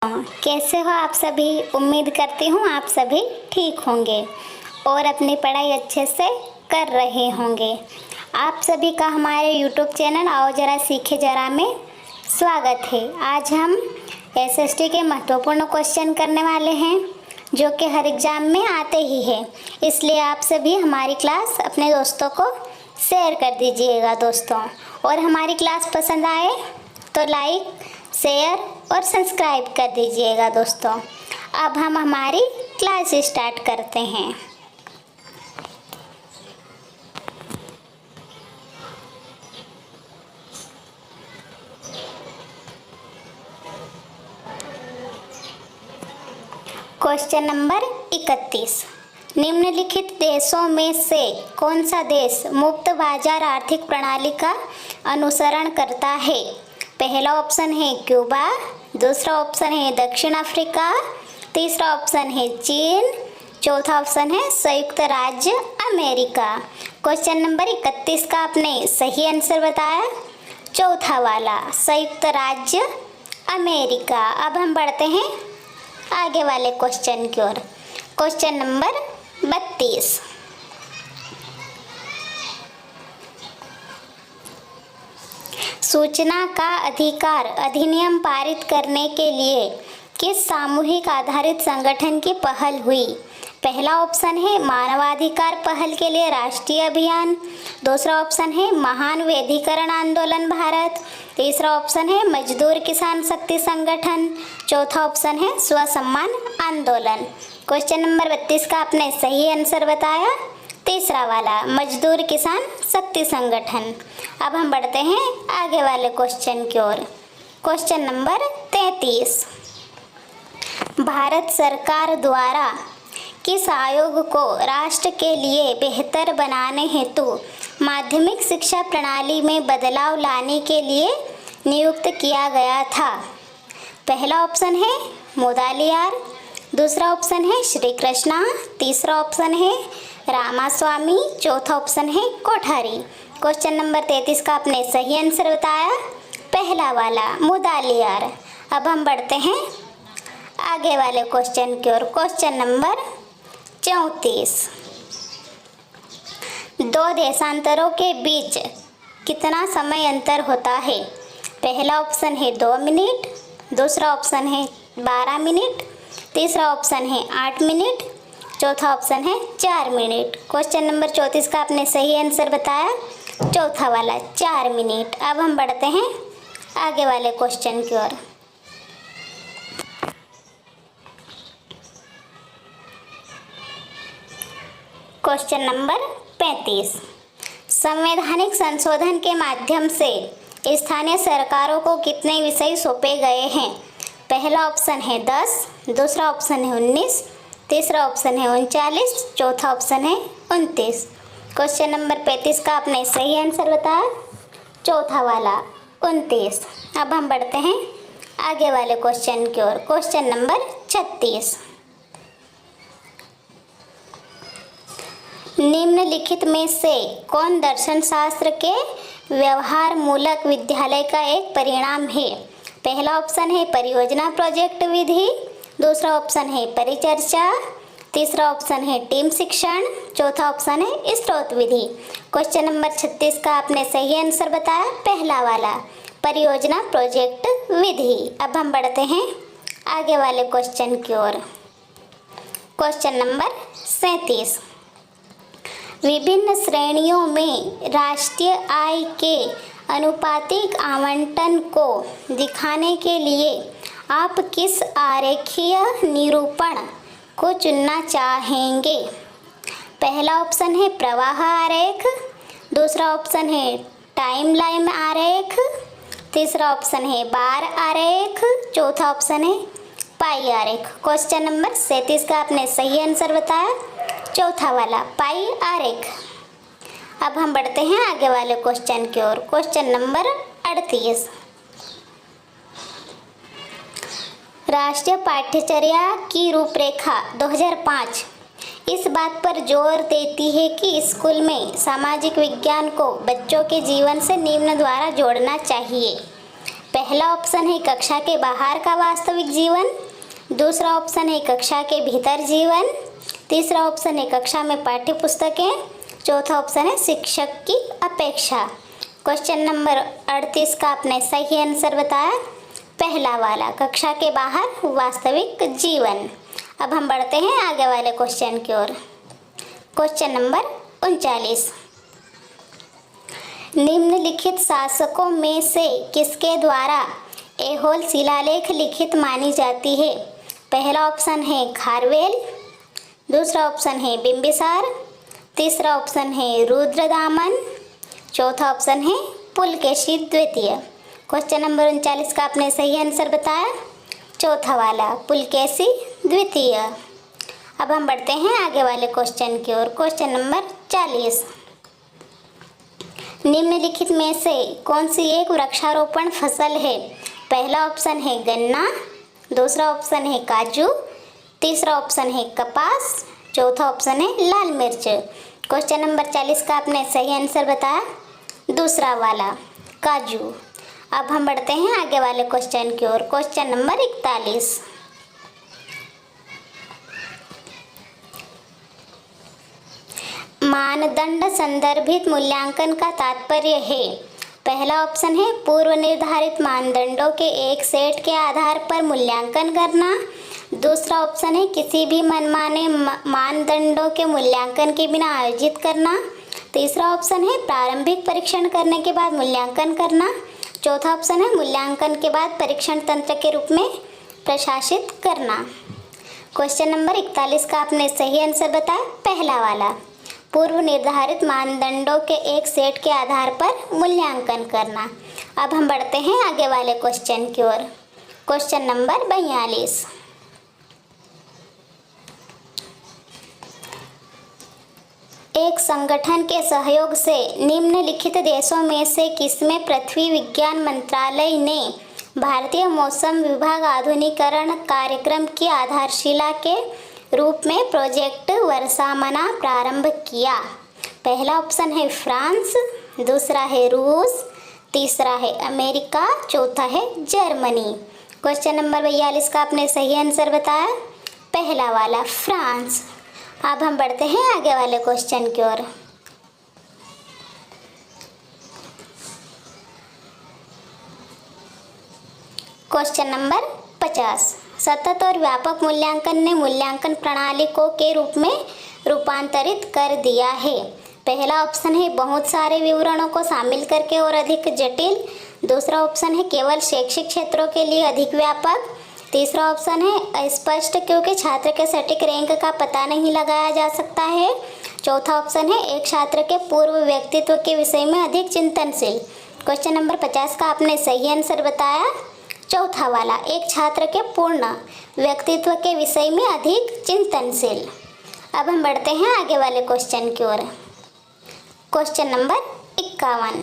कैसे हो आप सभी। उम्मीद करती हूँ आप सभी ठीक होंगे और अपनी पढ़ाई अच्छे से कर रहे होंगे। आप सभी का हमारे YouTube चैनल आओ ज़रा सीखे ज़रा में स्वागत है। आज हम SST के महत्वपूर्ण क्वेश्चन करने वाले हैं जो कि हर एग्ज़ाम में आते ही हैं, इसलिए आप सभी हमारी क्लास अपने दोस्तों को शेयर कर दीजिएगा दोस्तों। और हमारी क्लास पसंद आए तो लाइक, शेयर और सब्सक्राइब कर दीजिएगा दोस्तों। अब हम हमारी क्लास स्टार्ट करते हैं। Question number 31। निम्नलिखित देशों में से कौन सा देश मुक्त बाजार आर्थिक प्रणाली का अनुसरण करता है? पहला ऑप्शन है क्यूबा, दूसरा ऑप्शन है दक्षिण अफ्रीका, तीसरा ऑप्शन है चीन, चौथा ऑप्शन है संयुक्त राज्य अमेरिका। क्वेश्चन नंबर 31 का आपने सही आंसर बताया, चौथा वाला संयुक्त राज्य अमेरिका। अब हम बढ़ते हैं आगे वाले क्वेश्चन की ओर। Question number 32। सूचना का अधिकार अधिनियम पारित करने के लिए किस सामूहिक आधारित संगठन की पहल हुई? पहला ऑप्शन है मानवाधिकार पहल के लिए राष्ट्रीय अभियान, दूसरा ऑप्शन है महान वैधिकरण आंदोलन भारत, तीसरा ऑप्शन है मजदूर किसान शक्ति संगठन, चौथा ऑप्शन है स्वसम्मान आंदोलन। क्वेश्चन नंबर 32 का आपने सही आंसर बताया, तीसरा वाला मजदूर किसान शक्ति संगठन। अब हम बढ़ते हैं आगे वाले क्वेश्चन की ओर। Question number 33। भारत सरकार द्वारा किस आयोग को राष्ट्र के लिए बेहतर बनाने हेतु माध्यमिक शिक्षा प्रणाली में बदलाव लाने के लिए नियुक्त किया गया था? पहला ऑप्शन है मुदालियार, दूसरा ऑप्शन है श्री कृष्णा, तीसरा ऑप्शन है रामास्वामी, चौथा ऑप्शन है कोठारी। क्वेश्चन नंबर 33 का आपने सही आंसर बताया, पहला वाला मुदालियार। अब हम बढ़ते हैं आगे वाले क्वेश्चन की ओर। Question number 34। दो देशांतरों के बीच कितना समय अंतर होता है? पहला ऑप्शन है 2 मिनट, दूसरा ऑप्शन है 12 मिनट, तीसरा ऑप्शन है 8 मिनट, चौथा ऑप्शन है 4 मिनट। क्वेश्चन नंबर 34 का आपने सही आंसर बताया, चौथा वाला 4 मिनट। अब हम बढ़ते हैं आगे वाले क्वेश्चन की ओर। Question number 35। संवैधानिक संशोधन के माध्यम से स्थानीय सरकारों को कितने विषय सौंपे गए हैं? पहला ऑप्शन है 10, दूसरा ऑप्शन है 19, तीसरा ऑप्शन है 39, चौथा ऑप्शन है 29। क्वेश्चन नंबर 35 का आपने सही आंसर बताया, चौथा वाला 29। अब हम बढ़ते हैं आगे वाले क्वेश्चन की ओर। Question number 36। निम्नलिखित में से कौन दर्शन शास्त्र के व्यवहार मूलक विद्यालय का एक परिणाम है? पहला ऑप्शन है परियोजना प्रोजेक्ट विधि, दूसरा ऑप्शन है परिचर्चा, तीसरा ऑप्शन है टीम शिक्षण, चौथा ऑप्शन है स्रोत विधि। क्वेश्चन नंबर 36 का आपने सही आंसर बताया, पहला वाला परियोजना प्रोजेक्ट विधि। अब हम बढ़ते हैं आगे वाले क्वेश्चन की ओर। Question number 37। विभिन्न श्रेणियों में राष्ट्रीय आय के अनुपातिक आवंटन को दिखाने के लिए आप किस आरेखीय निरूपण को चुनना चाहेंगे? पहला ऑप्शन है प्रवाह आरेख, दूसरा ऑप्शन है टाइमलाइन आरेख, तीसरा ऑप्शन है बार आरेख, चौथा ऑप्शन है पाई आरेख। क्वेश्चन नंबर 37 का आपने सही आंसर बताया, चौथा वाला पाई आरेख। अब हम बढ़ते हैं आगे वाले क्वेश्चन की ओर। Question number 38। राष्ट्रीय पाठ्यचर्या की रूपरेखा 2005 इस बात पर जोर देती है कि स्कूल में सामाजिक विज्ञान को बच्चों के जीवन से निम्न द्वारा जोड़ना चाहिए। पहला ऑप्शन है कक्षा के बाहर का वास्तविक जीवन, दूसरा ऑप्शन है कक्षा के भीतर जीवन, तीसरा ऑप्शन है कक्षा में पाठ्य पुस्तकें, चौथा ऑप्शन है शिक्षक की अपेक्षा। क्वेश्चन नंबर 38 का आपने सही आंसर बताया पहला वाला, कक्षा के बाहर वास्तविक जीवन। अब हम बढ़ते हैं आगे वाले क्वेश्चन की ओर। क्वेश्चन नंबर 39, निम्नलिखित शासकों में से किसके द्वारा ऐहोल शिलालेख लिखित मानी जाती है? पहला ऑप्शन है खारवेल, दूसरा ऑप्शन है बिंबिसार, तीसरा ऑप्शन है रुद्रदामन, चौथा ऑप्शन है पुलकेशी द्वितीय। क्वेश्चन नंबर 39 का आपने सही आंसर बताया चौथा वाला, पुलकेशी द्वितीय। अब हम बढ़ते हैं आगे वाले क्वेश्चन की ओर। क्वेश्चन नंबर 40, निम्नलिखित में से कौन सी एक वृक्षारोपण फसल है? पहला ऑप्शन है गन्ना, दूसरा ऑप्शन है काजू, तीसरा ऑप्शन है कपास, चौथा ऑप्शन है लाल मिर्च। क्वेश्चन नंबर 40 का आपने सही आंसर बताया दूसरा वाला, काजू। अब हम बढ़ते हैं आगे वाले क्वेश्चन की ओर। क्वेश्चन नंबर 41, मानदंड संदर्भित मूल्यांकन का तात्पर्य है। पहला ऑप्शन है पूर्व निर्धारित मानदंडों के एक सेट के आधार पर मूल्यांकन करना, दूसरा ऑप्शन है किसी भी मनमाने मानदंडों के मूल्यांकन के बिना आयोजित करना, तीसरा ऑप्शन है प्रारंभिक परीक्षण करने के बाद मूल्यांकन करना, चौथा ऑप्शन है मूल्यांकन के बाद परीक्षण तंत्र के रूप में प्रशासित करना। क्वेश्चन नंबर 41 का आपने सही आंसर बताया पहला वाला, पूर्व निर्धारित मानदंडों के एक सेट के आधार पर मूल्यांकन करना। अब हम बढ़ते हैं आगे वाले क्वेश्चन की ओर। क्वेश्चन नंबर 42, एक संगठन के सहयोग से निम्नलिखित देशों में से किसमें पृथ्वी विज्ञान मंत्रालय ने भारतीय मौसम विभाग आधुनिकीकरण कार्यक्रम की आधारशिला के रूप में प्रोजेक्ट वर्षामना प्रारंभ किया? पहला ऑप्शन है फ्रांस, दूसरा है रूस, तीसरा है अमेरिका, चौथा है जर्मनी। क्वेश्चन नंबर 42 का आपने सही आंसर बताया पहला वाला, फ्रांस। अब हम बढ़ते हैं आगे वाले क्वेश्चन की ओर। क्वेश्चन नंबर 50, सतत और व्यापक मूल्यांकन ने मूल्यांकन प्रणाली को के रूप में रूपांतरित कर दिया है। पहला ऑप्शन है बहुत सारे विवरणों को शामिल करके और अधिक जटिल, दूसरा ऑप्शन है केवल शैक्षिक क्षेत्रों के लिए अधिक व्यापक, तीसरा ऑप्शन है अस्पष्ट क्योंकि छात्र के सटीक रैंक का पता नहीं लगाया जा सकता है, चौथा ऑप्शन है एक छात्र के पूर्व व्यक्तित्व के विषय में अधिक चिंतनशील। क्वेश्चन नंबर 50 का आपने सही आंसर बताया चौथा वाला, एक छात्र के पूर्ण व्यक्तित्व के विषय में अधिक चिंतनशील। अब हम बढ़ते हैं आगे वाले क्वेश्चन की ओर। क्वेश्चन नंबर 51,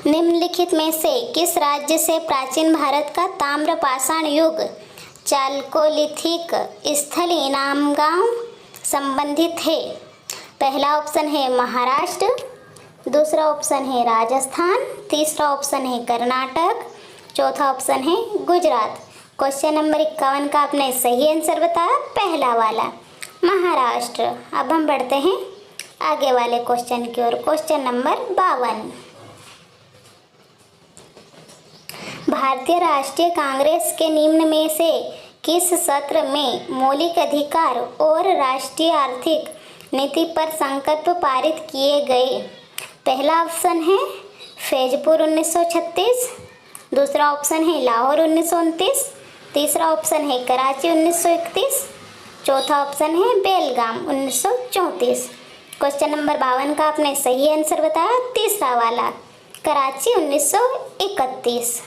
निम्नलिखित में से किस राज्य से प्राचीन भारत का ताम्रपाषाण युग चालकोलिथिक स्थल इनामगांव संबंधित है? पहला ऑप्शन है महाराष्ट्र, दूसरा ऑप्शन है राजस्थान, तीसरा ऑप्शन है कर्नाटक, चौथा ऑप्शन है गुजरात। क्वेश्चन नंबर 51 का आपने सही आंसर बताया पहला वाला, महाराष्ट्र। अब हम बढ़ते हैं आगे वाले क्वेश्चन की ओर। क्वेश्चन नंबर 52, भारतीय राष्ट्रीय कांग्रेस के निम्न में से किस सत्र में मौलिक अधिकार और राष्ट्रीय आर्थिक नीति पर संकल्प पारित किए गए? पहला ऑप्शन है फैजपुर 1936, दूसरा ऑप्शन है लाहौर 1929, तीसरा ऑप्शन है कराची 1931, चौथा ऑप्शन है बेलगाम 1934। क्वेश्चन नंबर 52 का आपने सही आंसर बताया तीसरा वाला, कराची 1931।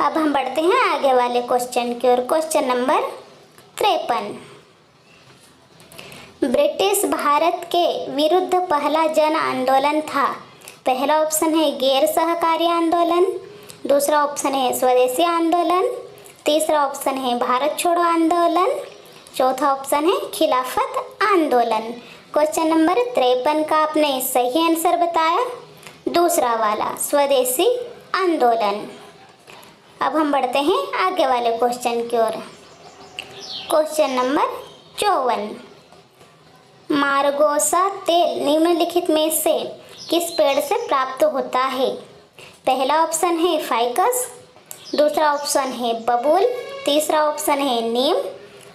अब हम बढ़ते हैं आगे वाले क्वेश्चन की ओर। क्वेश्चन नंबर 53, ब्रिटिश भारत के विरुद्ध पहला जन आंदोलन था? पहला ऑप्शन है गैर सहकारी आंदोलन, दूसरा ऑप्शन है स्वदेशी आंदोलन, तीसरा ऑप्शन है भारत छोड़ो आंदोलन, चौथा ऑप्शन है खिलाफत आंदोलन। क्वेश्चन नंबर 53 का आपने सही आंसर बताया दूसरा वाला स्वदेशी आंदोलन। अब हम बढ़ते हैं आगे वाले क्वेश्चन की ओर। Question number 54। मार्गोसा तेल निम्नलिखित में से किस पेड़ से प्राप्त होता है? पहला ऑप्शन है फाइकस, दूसरा ऑप्शन है बबूल, तीसरा ऑप्शन है नीम,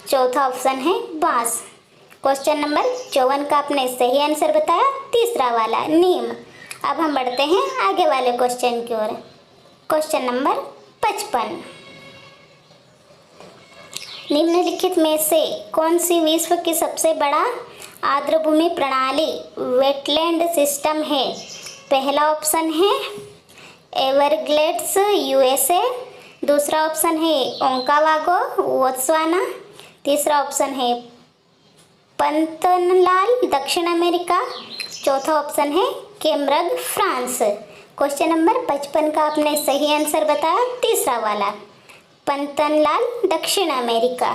चौथा ऑप्शन है बांस। क्वेश्चन नंबर 54 का आपने सही आंसर बताया, तीसरा वाला नीम। अब हम बढ़ते हैं आगे वाले क्वेश्चन की ओर। Question number 55। निम्नलिखित में से कौन सी विश्व की सबसे बड़ा आर्द्रभूमि प्रणाली वेटलैंड सिस्टम है? पहला ऑप्शन है एवरग्लेड्स यूएसए, दूसरा ऑप्शन है ओंकावागो बोत्सवाना, तीसरा ऑप्शन है पंतनलाल दक्षिण अमेरिका, चौथा ऑप्शन है केमरग फ्रांस। क्वेश्चन नंबर 55 का आपने सही आंसर बताया, तीसरा वाला पंतनलाल दक्षिण अमेरिका।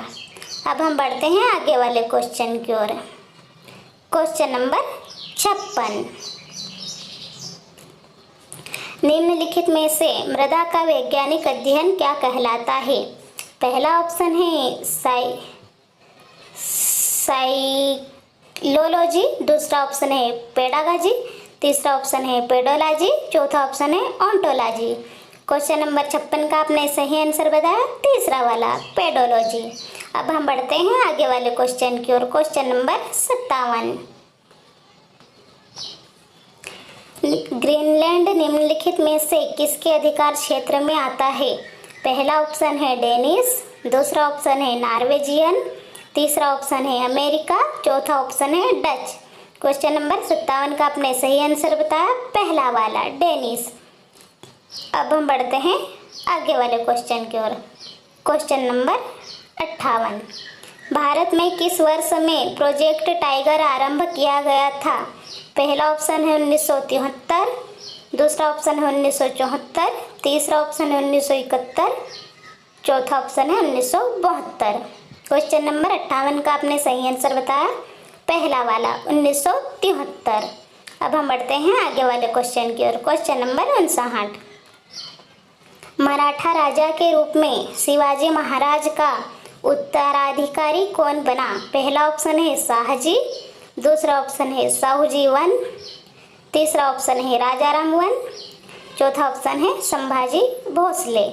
अब हम बढ़ते हैं आगे वाले क्वेश्चन की ओर। Question number 56। निम्नलिखित में से मृदा का वैज्ञानिक अध्ययन क्या कहलाता है? पहला ऑप्शन है साइलोलॉजी, दूसरा ऑप्शन है पेडागॉजी, तीसरा ऑप्शन है पेडोलॉजी, चौथा ऑप्शन है ओंटोलॉजी। क्वेश्चन नंबर 56 का आपने सही आंसर बताया, तीसरा वाला पेडोलॉजी। अब हम बढ़ते हैं आगे वाले क्वेश्चन की ओर। Question number 57। ग्रीनलैंड निम्नलिखित में से किसके अधिकार क्षेत्र में आता है? पहला ऑप्शन है डेनिस, दूसरा ऑप्शन है नॉर्वेजियन, तीसरा ऑप्शन है अमेरिका, चौथा ऑप्शन है डच। क्वेश्चन नंबर 57 का आपने सही आंसर बताया, पहला वाला डेनिस। अब हम बढ़ते हैं आगे वाले क्वेश्चन की ओर। Question number 58। भारत में किस वर्ष में प्रोजेक्ट टाइगर आरंभ किया गया था? पहला ऑप्शन है 1973, दूसरा ऑप्शन है 1974, तीसरा ऑप्शन है 1971, चौथा ऑप्शन है 1972। क्वेश्चन नंबर 58 का आपने सही आंसर बताया, पहला वाला 1973। अब हम बढ़ते हैं आगे वाले क्वेश्चन की ओर। Question number 59। मराठा राजा के रूप में शिवाजी महाराज का उत्तराधिकारी कौन बना? पहला ऑप्शन है शाहजी, दूसरा ऑप्शन है साहूजी वन, तीसरा ऑप्शन है राजा राम वन, चौथा ऑप्शन है संभाजी भोसले।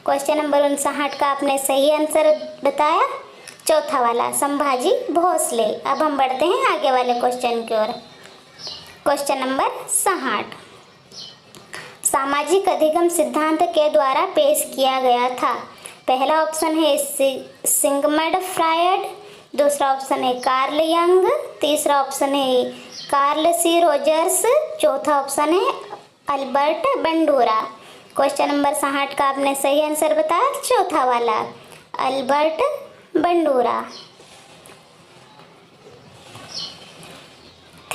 क्वेश्चन नंबर 59 का आपने सही आंसर बताया, चौथा वाला संभाजी भोसले। अब हम बढ़ते हैं आगे वाले क्वेश्चन की ओर। Question number 60। सामाजिक अधिगम सिद्धांत के द्वारा पेश किया गया था? पहला ऑप्शन है सिगमंड फ्रायड, दूसरा ऑप्शन है कार्ल यंग, तीसरा ऑप्शन है कार्ल सी रोजर्स, चौथा ऑप्शन है अल्बर्ट बंडूरा। क्वेश्चन नंबर 60 का आपने सही आंसर बताया, चौथा वाला अल्बर्ट बंडूरा।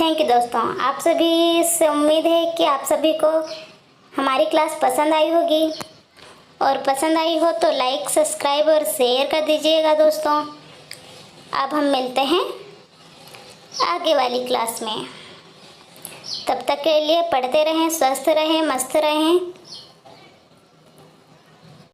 थैंक यू दोस्तों, आप सभी से उम्मीद है कि आप सभी को हमारी क्लास पसंद आई होगी, और पसंद आई हो तो लाइक, सब्सक्राइब और शेयर कर दीजिएगा दोस्तों। अब हम मिलते हैं आगे वाली क्लास में। तब तक के लिए पढ़ते रहें, स्वस्थ रहें, मस्त रहें।